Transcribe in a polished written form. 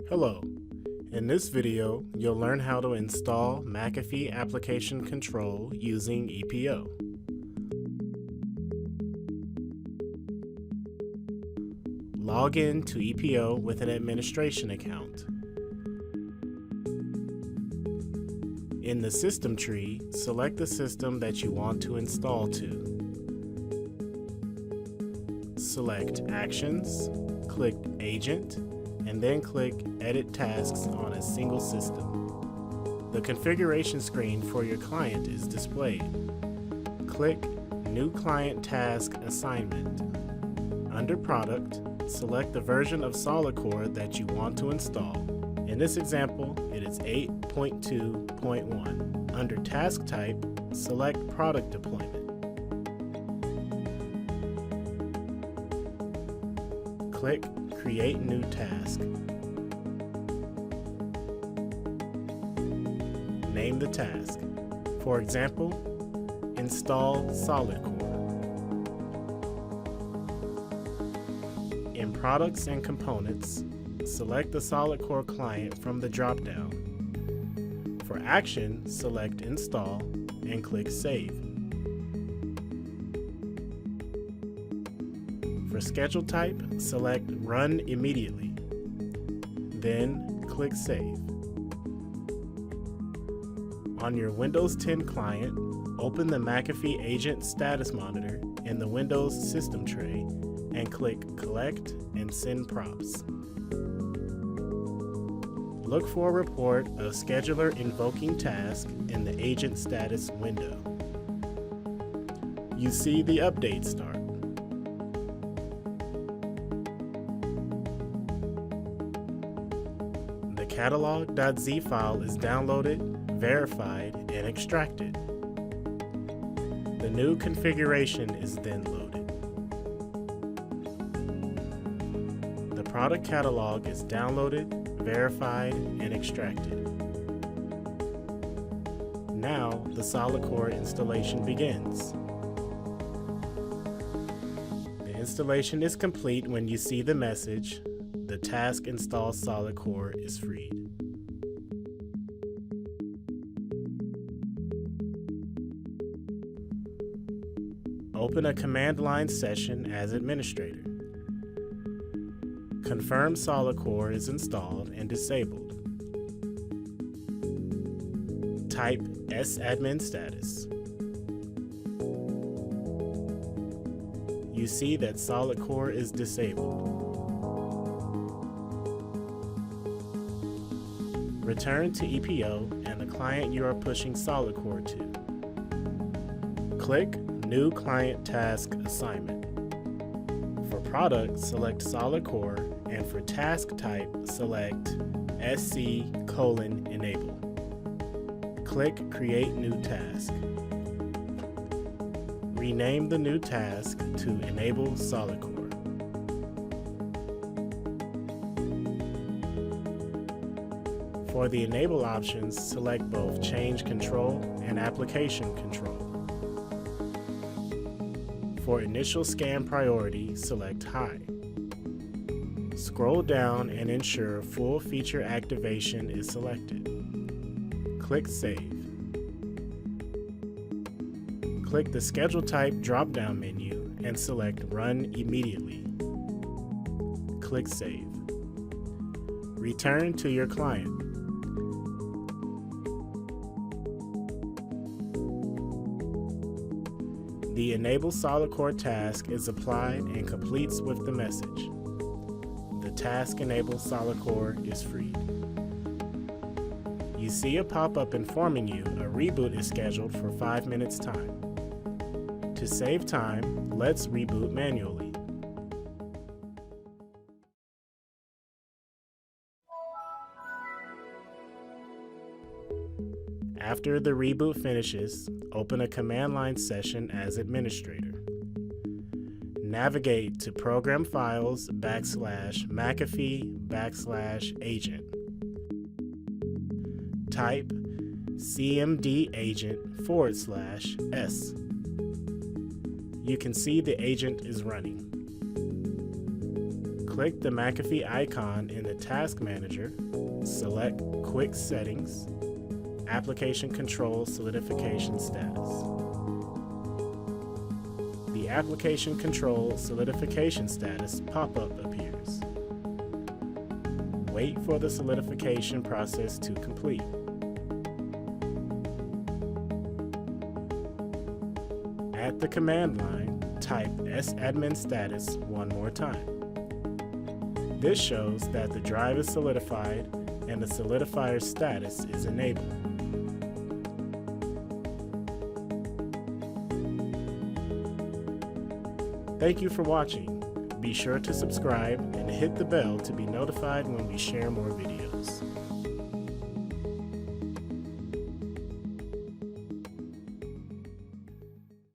Hello. In this video, you'll learn how to install McAfee Application Control using ePO. Log in to ePO with an administration account. In the system tree, select the system that you want to install to. Select Actions, click Agent, and then click Edit Tasks on a single system. The configuration screen for your client is displayed. Click New Client Task Assignment. Under Product, select the version of SolidCore that you want to install. In this example, it is 8.2.1. Under Task Type, select Product Deployment. Click Create New Task. Name the task. For example, install SolidCore. In Products and Components, select the SolidCore client from the drop-down. For Action, select Install and click Save. For Schedule Type, select Run Immediately. Then click Save. On your Windows 10 client, open the McAfee Agent Status Monitor in the Windows System tray and click Collect and Send Props. Look for a report of Scheduler Invoking Task in the Agent Status window. You see the update start. The catalog.z file is downloaded, verified, and extracted. The new configuration is then loaded. The product catalog is downloaded, verified, and extracted. Now the SolidCore installation begins. The installation is complete when you see the message, "The task install SolidCore is freed." Open a command line session as administrator. Confirm SolidCore is installed and disabled. Type sadmin status. You see that SolidCore is disabled. Return to ePO and the client you are pushing SolidCore to. Click New Client Task Assignment. For Product, select SolidCore, and for Task Type, select SC:"Enable. Click Create New Task. Rename the new task to Enable SolidCore. For the Enable options, select both Change Control and Application Control. For Initial Scan Priority, select High. Scroll down and ensure Full Feature Activation is selected. Click Save. Click the Schedule Type drop-down menu and select Run Immediately. Click Save. Return to your client. The Enable SolidCore task is applied and completes with the message, "The task enabled SolidCore is freed." You see a pop-up informing you a reboot is scheduled for 5 minutes time. To save time, let's reboot manually. After the reboot finishes, open a command line session as administrator. Navigate to Program Files /McAfee/Agent. Type cmd agent/s. You can see the agent is running. Click the McAfee icon in the Task Manager, select Quick Settings, Application Control Solidification Status. The Application Control Solidification Status pop-up appears. Wait for the solidification process to complete. At the command line, type sadmin status one more time. This shows that the drive is solidified and the solidifier status is enabled. Thank you for watching. Be sure to subscribe and hit the bell to be notified when we share more videos.